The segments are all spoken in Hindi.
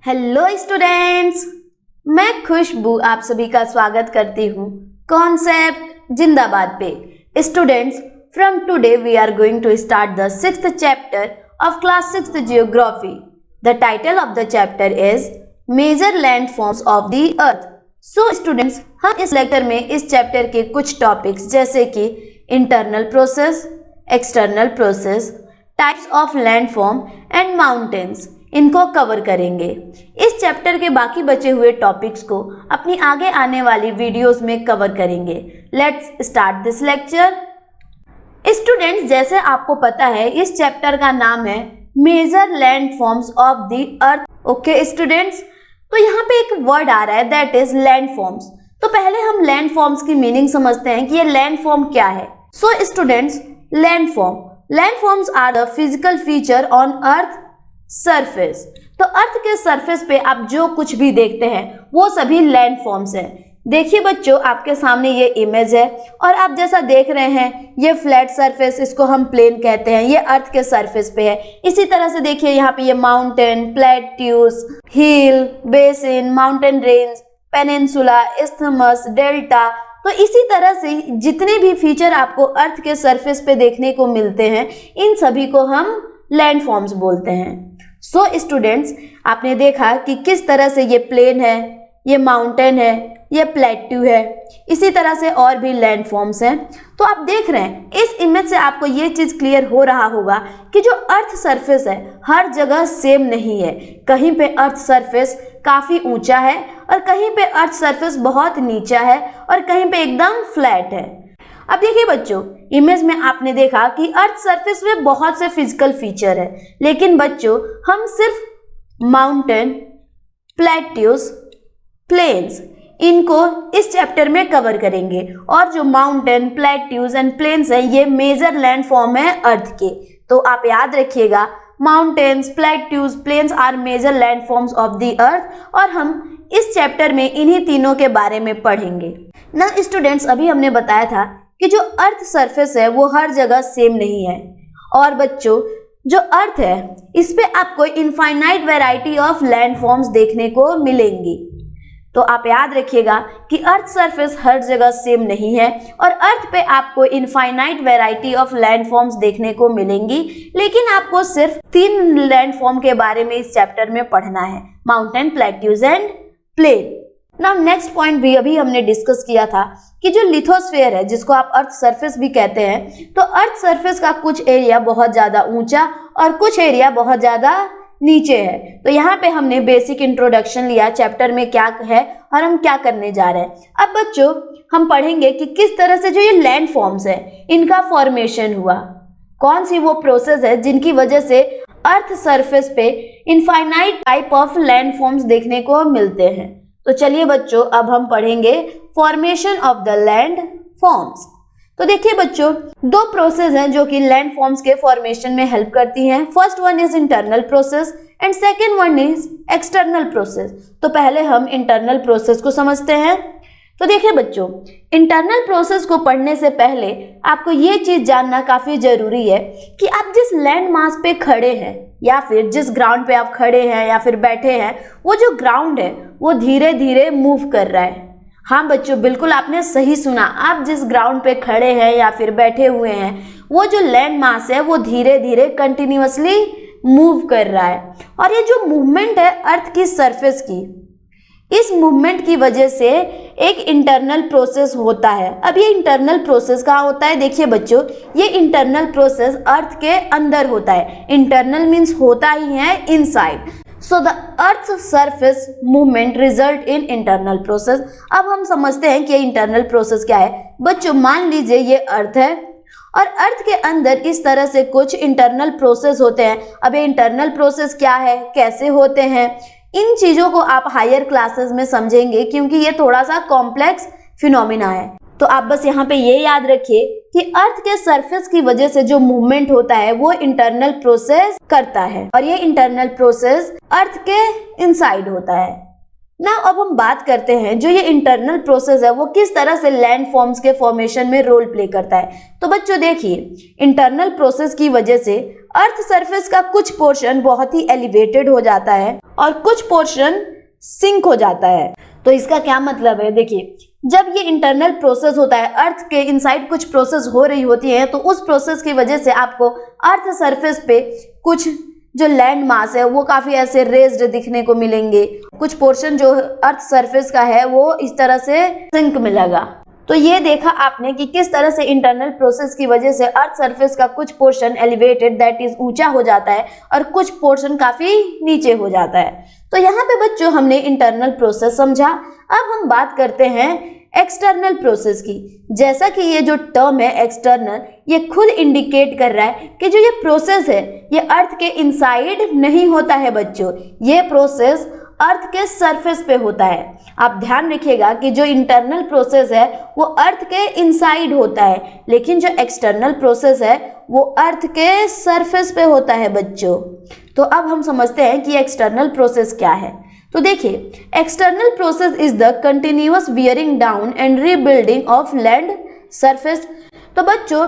हेलो स्टूडेंट्स, मैं खुशबू आप सभी का स्वागत करती हूँ कॉन्सेप्ट जिंदाबाद पे। Students, from today we are going to start the 6th chapter of class 6th geography. The title of the chapter is major landforms of the earth. So students, हम इस लेक्चर में इस चैप्टर के कुछ टॉपिक्स जैसे कि internal process, external process, types of landform and mountains इनको कवर करेंगे। इस चैप्टर के बाकी बचे हुए टॉपिक्स को अपनी आगे आने वाली वीडियोस में कवर करेंगे। Let's start this lecture. Students, जैसे आपको पता है इस चैप्टर का नाम है major landforms of the earth. Okay students, तो यहाँ पे एक वर्ड आ रहा है दैट इज लैंडफॉर्म्स। तो पहले हम लैंडफॉर्म्स की मीनिंग समझते हैं कि ये लैंडफॉर्म क्या है। So students, landforms are the physical feature on earth surface. तो अर्थ के सरफेस पे आप जो कुछ भी देखते हैं वो सभी लैंडफॉर्म्स हैं। देखिए बच्चों, आपके सामने ये इमेज है और आप जैसा देख रहे हैं ये फ्लैट सरफेस, इसको हम प्लेन कहते हैं, ये अर्थ के सरफेस पे है। इसी तरह से देखिए यहाँ पे ये mountain, plateaus, hill, basin, mountain range, peninsula, isthmus, delta. तो इसी तरह से जितने भी फीचर आपको अर्थ के सरफेस पे देखने को मिलते हैं इन सभी को हम लैंडफॉर्म्स बोलते हैं। सो स्टूडेंट्स, आपने देखा कि किस तरह से ये प्लेन है, ये माउंटेन है, ये प्लेट्यू है, इसी तरह से और भी लैंडफॉर्म्स हैं। तो आप देख रहे हैं इस इमेज से आपको ये चीज़ क्लियर हो रहा होगा कि जो अर्थ सरफेस है हर जगह सेम नहीं है। कहीं पे अर्थ सरफेस काफ़ी ऊंचा है और कहीं पे अर्थ सरफेस बहुत नीचा है और कहीं पे एकदम फ्लैट है। अब देखिए बच्चों, इमेज में आपने देखा कि अर्थ सरफेस में बहुत से फिजिकल फीचर है, लेकिन बच्चों हम सिर्फ माउंटेन, प्लेट्यूज, प्लेन्स इनको इस चैप्टर में कवर करेंगे। और जो माउंटेन, प्लेट्यूज एंड प्लेन्स हैं ये मेजर लैंडफॉर्म है अर्थ के। तो आप याद रखिएगा, mountains, plateaus, plains are major landforms of the earth. और हम इस चैप्टर में इन्हीं तीनों के बारे में पढ़ेंगे ना। स्टूडेंट्स, अभी हमने बताया था कि जो अर्थ सरफेस है वो हर जगह सेम नहीं है। और बच्चों, जो अर्थ है इस पे आपको इनफाइनाइट वैरायटी ऑफ लैंडफॉर्म्स देखने को मिलेंगी। तो आप याद रखिएगा कि अर्थ सरफेस हर जगह सेम नहीं है और अर्थ पे आपको इनफाइनाइट वैरायटी ऑफ लैंडफॉर्म्स देखने को मिलेंगी, लेकिन आपको सिर्फ 3 लैंडफॉर्म के बारे में इस चैप्टर में पढ़ना है, mountain, plateaus and plain. Now next point भी अभी हमने डिस्कस किया था कि जो लिथोस्फीयर है जिसको आप अर्थ सरफेस भी कहते हैं, तो अर्थ सरफेस का कुछ एरिया बहुत ज़्यादा ऊंचा और कुछ एरिया बहुत ज़्यादा नीचे है। तो यहाँ पे हमने बेसिक इंट्रोडक्शन लिया चैप्टर में क्या है और हम क्या करने जा रहे हैं। अब बच्चों हम पढ़ेंगे कि किस तरह से जो ये लैंड फॉर्म्स है इनका फॉर्मेशन हुआ, कौन सी वो प्रोसेस है जिनकी वजह से अर्थ सरफेस पे infinite type of land forms देखने को मिलते हैं। तो चलिए बच्चों, अब हम पढ़ेंगे formation of the land forms. तो देखिए बच्चों, 2 प्रोसेस हैं जो कि लैंड फॉर्म्स के फॉर्मेशन में हेल्प करती हैं। First one is internal process and second one is external process. तो पहले हम इंटरनल प्रोसेस को समझते हैं। तो देखिए बच्चों, इंटरनल प्रोसेस को पढ़ने से पहले आपको ये चीज़ जानना काफ़ी ज़रूरी है कि आप जिस लैंड मास पे खड़े हैं या फिर जिस ग्राउंड पे आप खड़े हैं या फिर बैठे हैं, वो जो ग्राउंड है वो धीरे धीरे मूव कर रहा है। हाँ बच्चों, बिल्कुल आपने सही सुना। आप जिस ग्राउंड पे खड़े हैं या फिर बैठे हुए हैं वो जो लैंड मास है वो धीरे धीरे कंटिन्यूअसली मूव कर रहा है। और ये जो मूवमेंट है अर्थ की सरफेस की, इस मूवमेंट की वजह से एक इंटरनल प्रोसेस होता है। अब ये इंटरनल प्रोसेस कहाँ होता है? देखिए बच्चों, ये इंटरनल प्रोसेस अर्थ के अंदर होता है। इंटरनल मीन्स होता ही है inside. So the earth surface movement result in internal process. अब हम समझते हैं कि ये इंटरनल प्रोसेस क्या है। बच्चों मान लीजिए ये अर्थ है और अर्थ के अंदर इस तरह से कुछ इंटरनल प्रोसेस होते हैं। अब ये इंटरनल प्रोसेस क्या है, कैसे होते हैं, इन चीज़ों को आप हायर क्लासेस में समझेंगे क्योंकि ये थोड़ा सा कॉम्प्लेक्स फिनोमिना है। तो आप बस यहाँ पे ये याद रखिए कि अर्थ के सरफेस की वजह से जो मूवमेंट होता है वो इंटरनल प्रोसेस करता है और ये इंटरनल प्रोसेस अर्थ के इनसाइड होता है। ना अब हम बात करते हैं जो ये इंटरनल प्रोसेस है वो किस तरह से लैंड फॉर्म्स के फॉर्मेशन में रोल प्ले करता है। तो बच्चों देखिए, इंटरनल प्रोसेस की वजह से अर्थ सरफेस का कुछ पोर्शन बहुत ही एलिवेटेड हो जाता है और कुछ पोर्शन सिंक हो जाता है। तो इसका क्या मतलब है, देखिए जब ये इंटरनल प्रोसेस होता है, अर्थ के इनसाइड कुछ प्रोसेस हो रही होती है, तो उस प्रोसेस की वजह से आपको अर्थ सरफेस पे कुछ जो लैंड मास है वो काफी ऐसे रेज्ड दिखने को मिलेंगे, कुछ पोर्शन जो अर्थ सरफेस का है वो इस तरह से सिंक मिलेगा। तो ये देखा आपने कि किस तरह से इंटरनल प्रोसेस की वजह से अर्थ सरफेस का कुछ पोर्शन एलिवेटेड दैट इज ऊंचा हो जाता है और कुछ पोर्शन काफी नीचे हो जाता है। तो यहाँ पे बच्चों हमने इंटरनल प्रोसेस समझा। अब हम बात करते हैं एक्सटर्नल प्रोसेस की। जैसा कि ये जो टर्म है एक्सटर्नल, ये खुद इंडिकेट कर रहा है कि जो ये प्रोसेस है ये अर्थ के इनसाइड नहीं होता है बच्चों, ये प्रोसेस अर्थ के सरफेस पे होता है। आप ध्यान रखिएगा कि जो इंटरनल प्रोसेस है वो अर्थ के इनसाइड होता है, लेकिन जो एक्सटर्नल प्रोसेस है वो अर्थ के सरफेस पे होता है बच्चों। तो अब हम समझते हैं कि एक्सटर्नल प्रोसेस क्या है। तो देखिए, external process is the continuous wearing down and rebuilding of land surface. तो बच्चों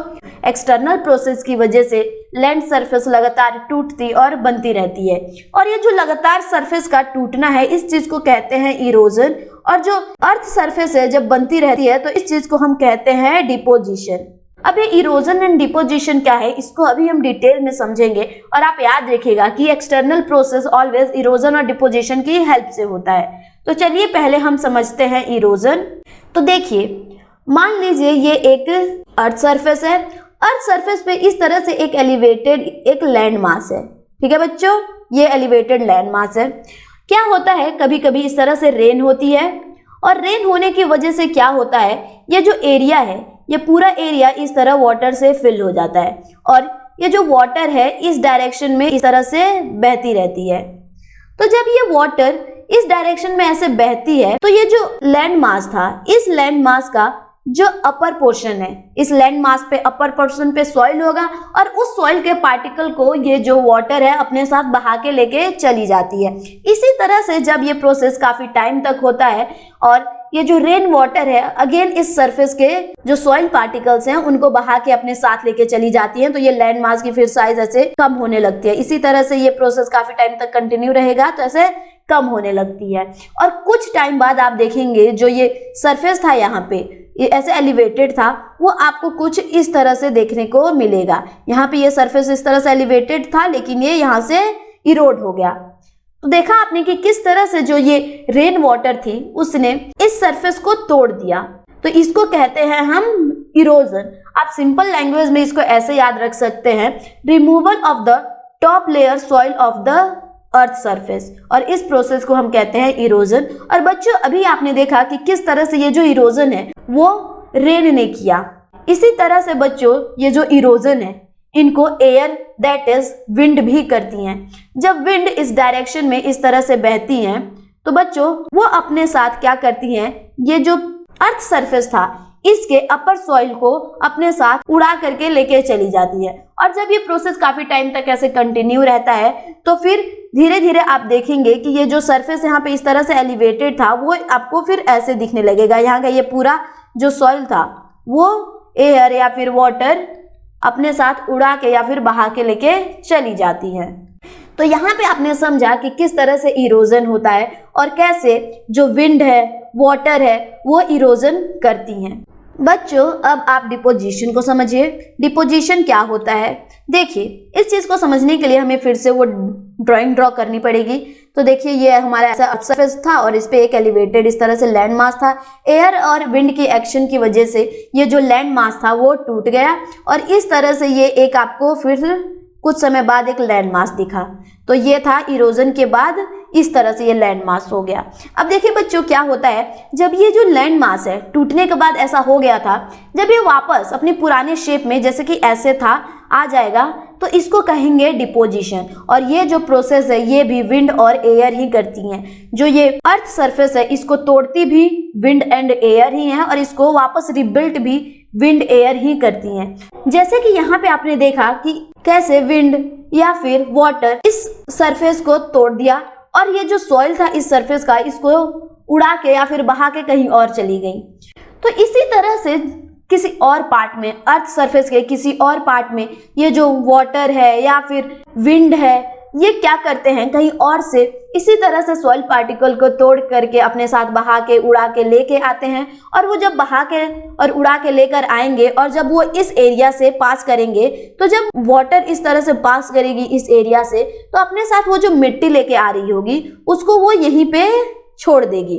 एक्सटर्नल प्रोसेस की वजह से लैंड सरफेस लगातार टूटती और बनती रहती है, और ये जो लगातार सरफेस का टूटना है इस चीज को कहते हैं इरोजन, और जो अर्थ सरफेस है जब बनती रहती है तो इस चीज को हम कहते हैं डिपोजिशन। अब ये इरोजन एंड डिपोजिशन क्या है इसको अभी हम डिटेल में समझेंगे, और आप याद रखिएगा कि एक्सटर्नल प्रोसेस ऑलवेज इरोजन और डिपोजिशन की हेल्प से होता है। तो चलिए पहले हम समझते हैं इरोजन। तो देखिए, मान लीजिए ये एक अर्थ सरफेस है, अर्थ सरफेस पे इस तरह से एक एलिवेटेड एक लैंड मास है, ठीक है बच्चों, ये एलिवेटेड लैंड मास है। क्या होता है, कभी कभी इस तरह से रेन होती है, और रेन होने की वजह से क्या होता है, ये जो एरिया है ये पूरा एरिया इस तरह वाटर से फिल हो जाता है, और ये जो वाटर है इस डायरेक्शन में इस तरह से बहती रहती है। तो जब ये वाटर इस डायरेक्शन में ऐसे बहती है तो ये जो लैंड मास था, इस लैंड मास का जो अपर पोर्शन है, इस लैंड मास पे अपर पोर्शन पे सॉइल होगा, और उस सॉइल के पार्टिकल को ये जो वाटर है अपने साथ बहा के लेके चली जाती है। इसी तरह से जब ये प्रोसेस काफी टाइम तक होता है और ये जो रेन वाटर है अगेन इस सरफेस के जो सॉइल पार्टिकल्स हैं उनको बहा के अपने साथ लेके चली जाती हैं, तो ये लैंड मास की फिर साइज ऐसे कम होने लगती है। इसी तरह से ये प्रोसेस काफी टाइम तक कंटिन्यू रहेगा तो ऐसे कम होने लगती है, और कुछ टाइम बाद आप देखेंगे जो ये सरफेस था यहाँ पे ये ऐसे एलिवेटेड था, वो आपको कुछ इस तरह से देखने को मिलेगा। यहाँ पे ये सरफेस इस तरह से एलिवेटेड था, लेकिन ये यहाँ से इरोड हो गया। तो देखा आपने कि किस तरह से जो ये रेन वाटर थी उसने इस सरफेस को तोड़ दिया, तो इसको कहते हैं हम इरोजन। आप सिंपल लैंग्वेज में इसको ऐसे याद रख सकते हैं, removal of the top layer soil of the earth surface, और इस प्रोसेस को हम कहते हैं इरोजन। और बच्चों अभी आपने देखा कि किस तरह से ये जो इरोजन है वो रेन ने किया। इसी तरह से बच्चों ये जो इरोजन है इनको एयर दैट इज विंड भी करती हैं। जब विंड इस डायरेक्शन में इस तरह से बहती हैं तो बच्चों वो अपने साथ क्या करती हैं, ये जो अर्थ सरफेस था इसके अपर सॉइल को अपने साथ उड़ा करके लेके चली जाती है। और जब ये प्रोसेस काफी टाइम तक ऐसे कंटिन्यू रहता है तो फिर धीरे धीरे आप देखेंगे कि ये जो सरफेस यहाँ पे इस तरह से एलिवेटेड था वो आपको फिर ऐसे दिखने लगेगा। यहाँ का ये पूरा जो सॉइल था वो एयर या फिर वाटर अपने साथ उड़ा के या फिर बहा के लेके चली जाती है। तो यहाँ पे आपने समझा कि किस तरह से इरोजन होता है और कैसे जो विंड है वाटर है वो इरोजन करती हैं। बच्चों अब आप डिपोजिशन को समझिए। डिपोजिशन क्या होता है, देखिए इस चीज को समझने के लिए हमें फिर से वो ड्राइंग ड्रॉ करनी पड़ेगी। तो देखिए ये हमारा ऐसा सरफेस था और इस पे एक एलिवेटेड इस तरह से लैंड मास था। एयर और विंड की एक्शन की वजह से ये जो लैंड मास था वो टूट गया और इस तरह से ये एक आपको फिर कुछ समय बाद एक लैंड मास दिखा। तो ये था इरोजन के बाद इस तरह से ये लैंड मास हो गया। अब देखिए बच्चों क्या होता है, जब ये जो लैंड मास है टूटने के बाद ऐसा हो गया था, जब ये वापस अपनी पुराने शेप में जैसे कि ऐसे था आ जाएगा तो इसको कहेंगे डिपोजिशन। और ये जो प्रोसेस है ये भी विंड और एयर ही करती हैं। जो ये अर्थ सरफेस है इसको तोड़ती भी विंड एंड एयर ही है और इसको वापस रिबिल्ट भी विंड एयर ही करती हैं। जैसे कि यहाँ पे आपने देखा कि कैसे विंड या फिर वाटर इस सरफेस को तोड़ दिया और ये जो सॉइल था इस सरफेस का, इसको उड़ा के या फिर बहा के कहीं और चली गई। तो इसी तरह से किसी और पार्ट में, अर्थ सरफेस के किसी और पार्ट में ये जो वाटर है या फिर विंड है, ये क्या करते हैं, कहीं और से इसी तरह से सॉइल पार्टिकल को तोड़ करके अपने साथ बहा के उड़ा के लेके आते हैं। और वो जब बहा के और उड़ा के लेकर आएंगे और जब वो इस एरिया से पास करेंगे, तो जब वाटर इस तरह से पास करेगी इस एरिया से, तो अपने साथ वो जो मिट्टी लेके आ रही होगी उसको वो यहीं पे छोड़ देगी।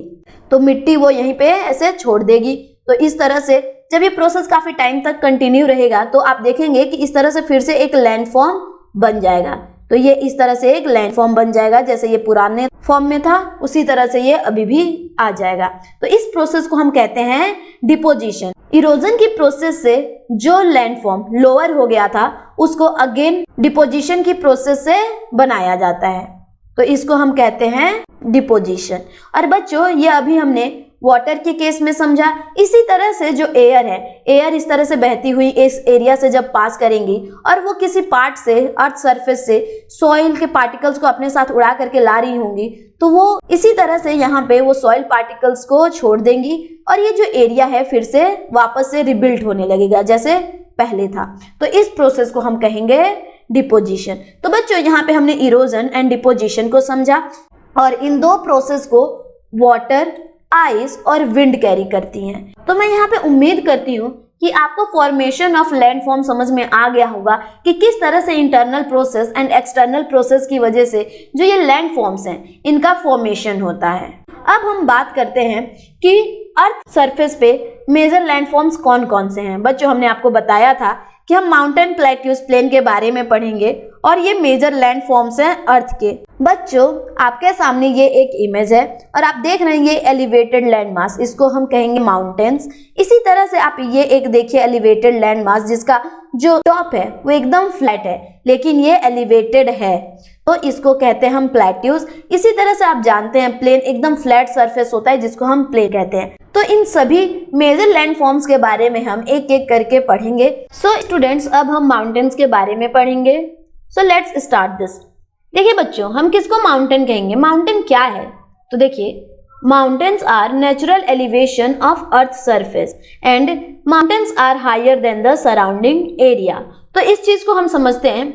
तो मिट्टी वो यहीं पे ऐसे छोड़ देगी। तो इस तरह से जब ये प्रोसेस काफी टाइम तक कंटिन्यू रहेगा तो आप देखेंगे कि इस तरह से फिर से एक लैंडफॉर्म बन जाएगा। तो ये इस तरह से एक लैंडफॉर्म बन जाएगा, जैसे ये पुराने फॉर्म में था उसी तरह से ये अभी भी आ जाएगा। तो इस प्रोसेस को हम कहते हैं डिपोजिशन। इरोजन की प्रोसेस से जो लैंडफॉर्म लोअर हो गया था उसको अगेन डिपोजिशन की प्रोसेस से बनाया जाता है। तो इसको हम कहते हैं डिपोजिशन। और बच्चों, ये अभी हमने वाटर के केस में समझा। इसी तरह से जो एयर है, एयर इस तरह से बहती हुई इस एरिया से जब पास करेंगी और वो किसी पार्ट से, अर्थ सरफेस से सॉइल के पार्टिकल्स को अपने साथ उड़ा करके ला रही होंगी, तो वो इसी तरह से यहाँ पे वो सॉइल पार्टिकल्स को छोड़ देंगी और ये जो एरिया है फिर से वापस से रिबिल्ड होने लगेगा जैसे पहले था। तो इस प्रोसेस को हम कहेंगे डिपोजिशन। तो बच्चों, यहाँ पे हमने इरोजन एंड डिपोजिशन को समझा और इन दो प्रोसेस को वाटर, आइस और विंड कैरी करती हैं। तो मैं यहाँ पे उम्मीद करती हूँ कि आपको फॉर्मेशन ऑफ लैंडफॉर्म समझ में आ गया होगा कि किस तरह से internal process and external process की वजह से जो ये लैंडफॉर्म्स हैं इनका फॉर्मेशन होता है। अब हम बात करते हैं कि अर्थ सरफेस पे मेजर लैंडफॉर्म्स कौन कौन से हैं। बच्चों, हमने आपको बताया था कि हम माउंटेन, प्लेट्यूज, प्लेन के बारे में पढ़ेंगे और ये मेजर लैंडफॉर्म्स हैं अर्थ के। बच्चों, आपके सामने ये एक इमेज है और आप देख रहे हैं ये एलिवेटेड लैंड मास, इसको हम कहेंगे माउंटेन्स। इसी तरह से आप ये एक देखिए एलिवेटेड लैंड मास जिसका जो टॉप है वो एकदम फ्लैट है लेकिन ये एलिवेटेड है, तो इसको कहते हैं हम प्लेट्यूज। इसी तरह से आप जानते हैं प्लेन एकदम फ्लैट सरफेस होता है जिसको हम प्लेन कहते हैं। तो इन सभी मेजर लैंडफॉर्म्स के बारे में हम एक एक करके पढ़ेंगे। सो स्टूडेंट्स, अब हम माउंटेन्स के बारे में पढ़ेंगे। So let's start this. देखिए बच्चों, हम किसको माउंटेन कहेंगे? माउंटेन क्या है? तो देखिए, mountains are natural elevation of earth surface and mountains are higher than the surrounding area। तो इस चीज को हम समझते हैं।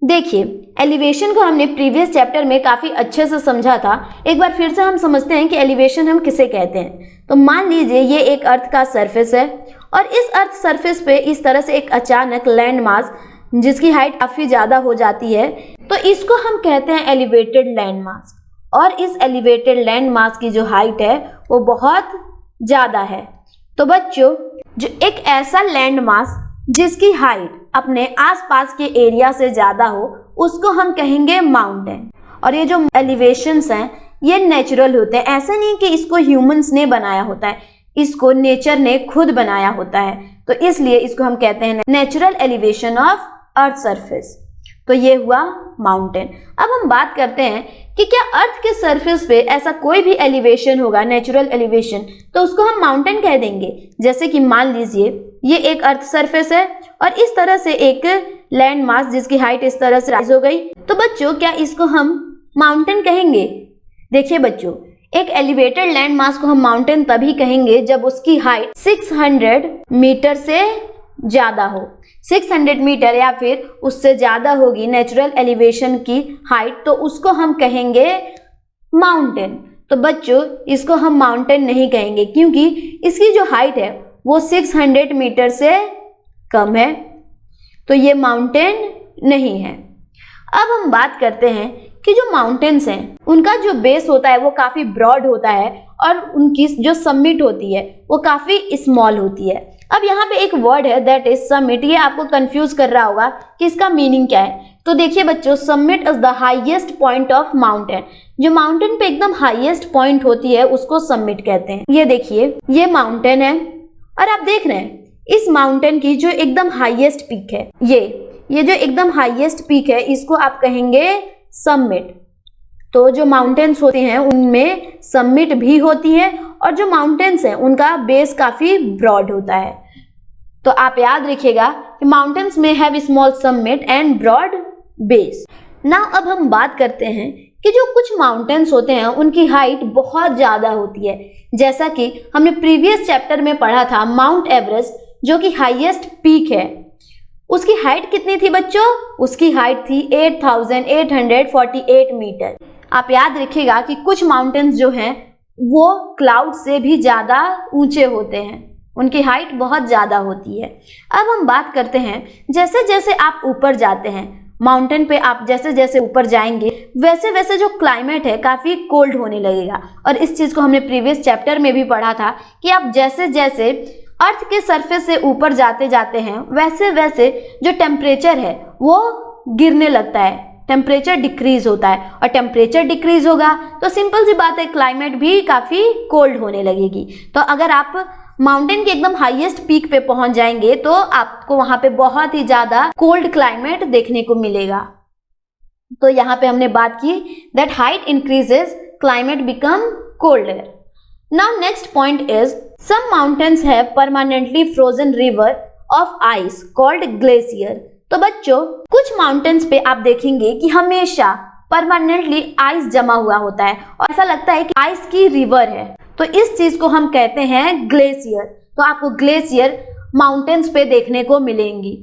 देखिए, एलिवेशन को हमने प्रीवियस चैप्टर में काफी अच्छे से समझा था। एक बार फिर से हम समझते हैं कि एलिवेशन हम किसे कहते हैं। तो मान लीजिए ये एक अर्थ का सरफेस है और इस अर्थ सरफेस पे इस तरह से एक अचानक लैंड मास जिसकी हाइट काफी ज्यादा हो जाती है, तो इसको हम कहते हैं एलिवेटेड लैंड मास। और इस एलिवेटेड लैंड मास की जो हाइट है वो बहुत ज़्यादा है। तो बच्चों, जो एक ऐसा लैंड मास जिसकी हाइट अपने आसपास के एरिया से ज़्यादा हो उसको हम कहेंगे माउंटेन। और ये जो एलिवेशंस हैं ये नेचुरल होते हैं, ऐसा नहीं कि इसको ह्यूमंस ने बनाया होता है, इसको नेचर ने खुद बनाया होता है। तो इसलिए इसको हम कहते हैं natural elevation of earth surface. तो ये हुआ माउंटेन। अब हम बात करते हैं कि क्या अर्थ के सरफेस पे ऐसा कोई भी एलिवेशन होगा, नेचुरल एलिवेशन, तो उसको हम माउंटेन कह देंगे। जैसे कि मान लीजिए ये एक अर्थ सरफेस है और इस तरह से एक लैंड मास जिसकी हाइट इस तरह से राइज हो गई, तो बच्चों क्या इसको हम माउंटेन कहेंगे? देखिए बच्चों, एक एलिवेटेड लैंड मास को हम माउंटेन तभी कहेंगे जब उसकी हाइट 600 मीटर से ज्यादा हो। 600 मीटर या फिर उससे ज्यादा होगी नेचुरल एलिवेशन की हाइट, तो उसको हम कहेंगे माउंटेन। तो बच्चों, इसको हम माउंटेन नहीं कहेंगे क्योंकि इसकी जो हाइट है वो 600 मीटर से कम है, तो ये माउंटेन नहीं है। अब हम बात करते हैं कि जो माउंटेन्स हैं उनका जो बेस होता है वो काफी ब्रॉड होता है और उनकी जो समिट होती है वो काफी स्मॉल होती है। अब यहाँ पे एक वर्ड है दैट इज समिट, ये आपको कंफ्यूज कर रहा होगा कि इसका मीनिंग क्या है। तो देखिए बच्चों, summit is the highest point of mountain. जो माउंटेन पे एकदम हाईएस्ट पॉइंट होती है उसको समिट कहते हैं। ये देखिए, ये माउंटेन है और आप देख रहे हैं इस माउंटेन की जो एकदम हाईएस्ट पीक है, ये जो एकदम हाईएस्ट पीक है इसको आप कहेंगे समिट। तो जो माउंटेन्स होते हैं उनमें समिट भी होती है और जो माउंटेन्स हैं उनका बेस काफी ब्रॉड होता है। तो आप याद रखिएगा कि माउंटेन्स में have small summit and broad base. Now अब हम बात करते हैं कि जो कुछ माउंटेन्स होते हैं उनकी हाइट बहुत ज़्यादा होती है। जैसा कि हमने प्रीवियस चैप्टर में पढ़ा था, माउंट एवरेस्ट जो कि हाईएस्ट पीक है, उसकी हाइट कितनी थी बच्चों? उसकी हाइट थी 8,848 मीटर। आप याद रखिएगा कि कुछ माउंटेन्स जो हैं वो क्लाउड से भी ज़्यादा ऊंचे होते हैं, उनकी हाइट बहुत ज़्यादा होती है। अब हम बात करते हैं, जैसे जैसे आप ऊपर जाते हैं माउंटेन पे, आप जैसे जैसे ऊपर जाएंगे वैसे वैसे जो क्लाइमेट है काफ़ी कोल्ड होने लगेगा। और इस चीज़ को हमने प्रीवियस चैप्टर में भी पढ़ा था कि आप जैसे जैसे अर्थ के सरफेस से ऊपर जाते जाते हैं वैसे वैसे जो टेम्परेचर है वो गिरने लगता है, टेम्परेचर डिक्रीज होता है। और टेम्परेचर डिक्रीज होगा तो सिंपल सी बात है, क्लाइमेट भी काफ़ी कोल्ड होने लगेगी। तो अगर आप माउंटेन के एकदम हाईएस्ट पीक पे पहुंच जाएंगे तो आपको वहां पे बहुत ही ज़्यादा कोल्ड क्लाइमेट देखने को मिलेगा। तो यहाँ पे हमने बात की that height increases, climate become colder. Now next point is some mountains have permanently frozen river of ice called glacier। तो बच्चों कुछ माउंटेन्स पे आप देखेंगे कि हमेशा परमानेंटली आइस जमा हुआ होता है और ऐसा लगता है कि आइस की रिवर है, तो इस चीज को हम कहते हैं ग्लेशियर। तो आपको ग्लेशियर माउंटेन्स पे देखने को मिलेंगी।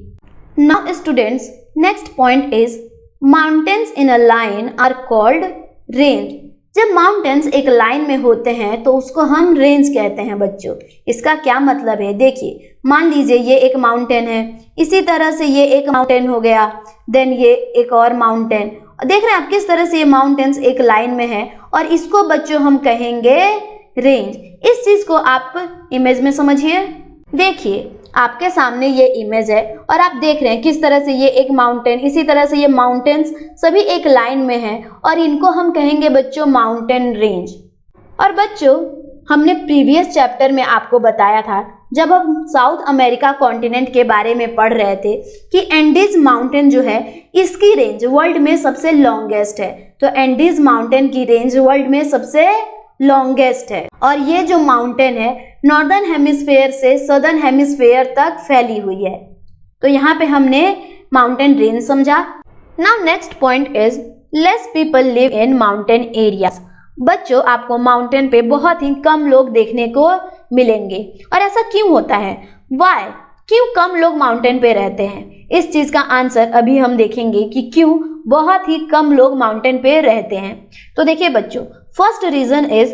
Now students, next point is mountains in a line are called range. जब माउंटेन्स एक लाइन में होते हैं तो उसको हम रेंज कहते हैं बच्चों। इसका क्या मतलब है? देखिए, मान लीजिए ये एक माउंटेन है, इसी तरह से ये एक माउंटेन हो गया, देन ये एक और माउंटेन। देख रहे हैं आप किस तरह से ये माउंटेन्स एक लाइन में है, और इसको बच्चों हम कहेंगे रेंज। इस चीज को आप इमेज में समझिए। देखिए आपके सामने ये इमेज है और आप देख रहे हैं किस तरह से ये एक माउंटेन, इसी तरह से ये माउंटेन्स सभी एक लाइन में हैं और इनको हम कहेंगे बच्चों माउंटेन रेंज। और बच्चों हमने प्रीवियस चैप्टर में आपको बताया था, जब हम साउथ अमेरिका कॉन्टिनेंट के बारे में पढ़ रहे थे, कि एंडीज माउंटेन जो है इसकी रेंज वर्ल्ड में सबसे लॉन्गेस्ट है। तो एंडीज माउंटेन की रेंज वर्ल्ड में सबसे लॉन्गेस्ट है और ये जो माउंटेन है नॉर्दर्न हेमिस्फेयर से सदर्न हेमिस्फेयर तक फैली हुई है। तो यहाँ पे हमने माउंटेन रेंज समझा। Now next point is less people live in mountain areas. बच्चों आपको माउंटेन पे बहुत ही कम लोग देखने को मिलेंगे, और ऐसा क्यों होता है? वाई, क्यों कम लोग माउंटेन पे रहते हैं? इस चीज का आंसर अभी हम देखेंगे कि क्यों बहुत ही कम लोग माउंटेन पे रहते हैं। तो देखिए बच्चों, first reason is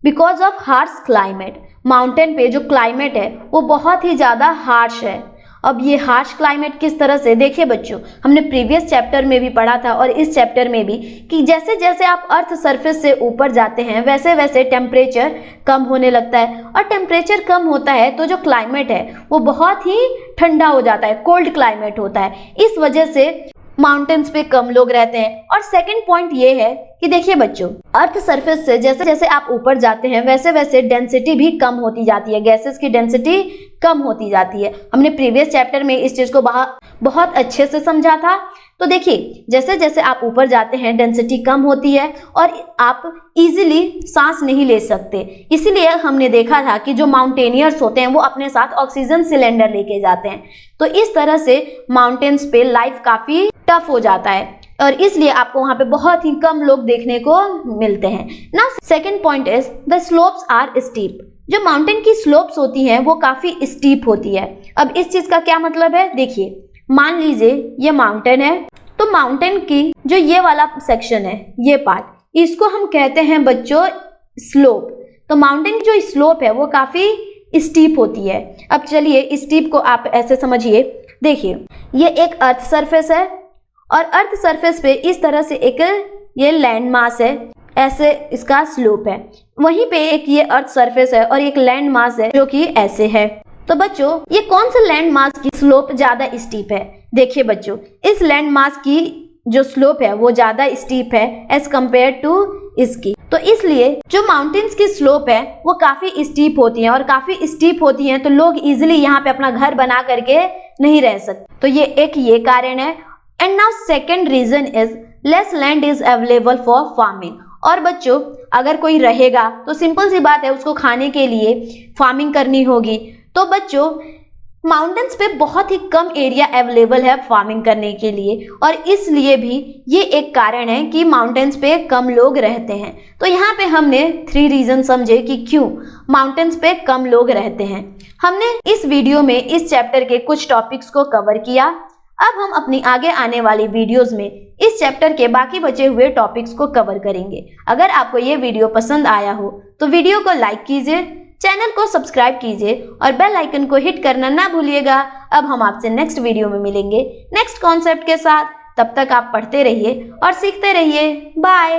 because of harsh climate. Mountain पे जो क्लाइमेट है वो बहुत ही ज़्यादा हार्श है। अब ये हार्श क्लाइमेट किस तरह से? देखिए बच्चों, हमने प्रीवियस चैप्टर में भी पढ़ा था और इस चैप्टर में भी, कि जैसे जैसे आप अर्थ सरफेस से ऊपर जाते हैं वैसे वैसे टेम्परेचर कम होने लगता है, और टेम्परेचर कम होता है तो जो क्लाइमेट है वो बहुत ही ठंडा हो जाता है, कोल्ड क्लाइमेट होता है। इस वजह से माउंटेन्स पे कम लोग रहते हैं। और सेकंड पॉइंट ये है कि देखिए बच्चों, अर्थ सरफेस से जैसे जैसे आप ऊपर जाते हैं वैसे वैसे डेंसिटी भी कम होती जाती है, गैसेस की डेंसिटी कम होती जाती है। हमने प्रीवियस चैप्टर में इस चीज को बहुत अच्छे से समझा था। तो देखिए जैसे जैसे आप ऊपर जाते हैं डेंसिटी कम होती है और आप इजीली सांस नहीं ले सकते। इसीलिए हमने देखा था कि जो माउंटेनियर्स होते हैं वो अपने साथ ऑक्सीजन सिलेंडर लेके जाते हैं। तो इस तरह से माउंटेन्स पे लाइफ काफी टफ हो जाता है और इसलिए आपको वहां पे बहुत ही कम लोग देखने को मिलते हैं ना। Second point is the slopes are steep. जो माउंटेन की स्लोप्स होती हैं वो काफी स्टीप होती है। अब इस चीज का क्या मतलब है? देखिए, मान लीजिए ये माउंटेन है, तो माउंटेन की जो ये वाला सेक्शन है, ये पार्ट, इसको हम कहते हैं बच्चों स्लोप। तो माउंटेन की जो स्लोप है वो काफी स्टीप होती है। अब चलिए स्टीप को आप ऐसे समझिए। देखिए ये एक अर्थ सरफेस है और अर्थ सरफेस पे इस तरह से एक ये लैंड मास है, ऐसे इसका स्लोप है। वहीं पे एक ये अर्थ सरफेस है और एक लैंड मास है जो कि ऐसे है। तो बच्चों ये कौन सा लैंड मास की स्लोप ज्यादा स्टीप है? देखिए बच्चों, इस लैंड मास की जो स्लोप है वो ज्यादा स्टीप है एज कम्पेयर टू इसकी। तो इसलिए जो माउंटेन्स की स्लोप है वो काफी स्टीप होती है, और काफी स्टीप होती हैं तो लोग इजिली यहाँ पे अपना घर बना करके नहीं रह सकते। तो ये कारण है। And now second reason is less land is available for farming. और बच्चों अगर कोई रहेगा तो सिंपल सी बात है, उसको खाने के लिए फार्मिंग करनी होगी। तो बच्चों माउंटेन्स पे बहुत ही कम एरिया अवेलेबल है फार्मिंग करने के लिए, और इसलिए भी ये एक कारण है कि माउंटेन्स पे कम लोग रहते हैं। तो यहाँ पे हमने 3 रीजन समझे कि क्यों माउंटेन्स पे कम लोग रहते हैं। हमने इस वीडियो में इस चैप्टर के कुछ टॉपिक्स को कवर किया। अब हम अपनी आगे आने वाली वीडियोस में इस चैप्टर के बाकी बचे हुए टॉपिक्स को कवर करेंगे। अगर आपको ये वीडियो पसंद आया हो तो वीडियो को लाइक कीजिए, चैनल को सब्सक्राइब कीजिए और बेल आइकन को हिट करना ना भूलिएगा। अब हम आपसे नेक्स्ट वीडियो में मिलेंगे नेक्स्ट कॉन्सेप्ट के साथ। तब तक आप पढ़ते रहिए और सीखते रहिए। बाय।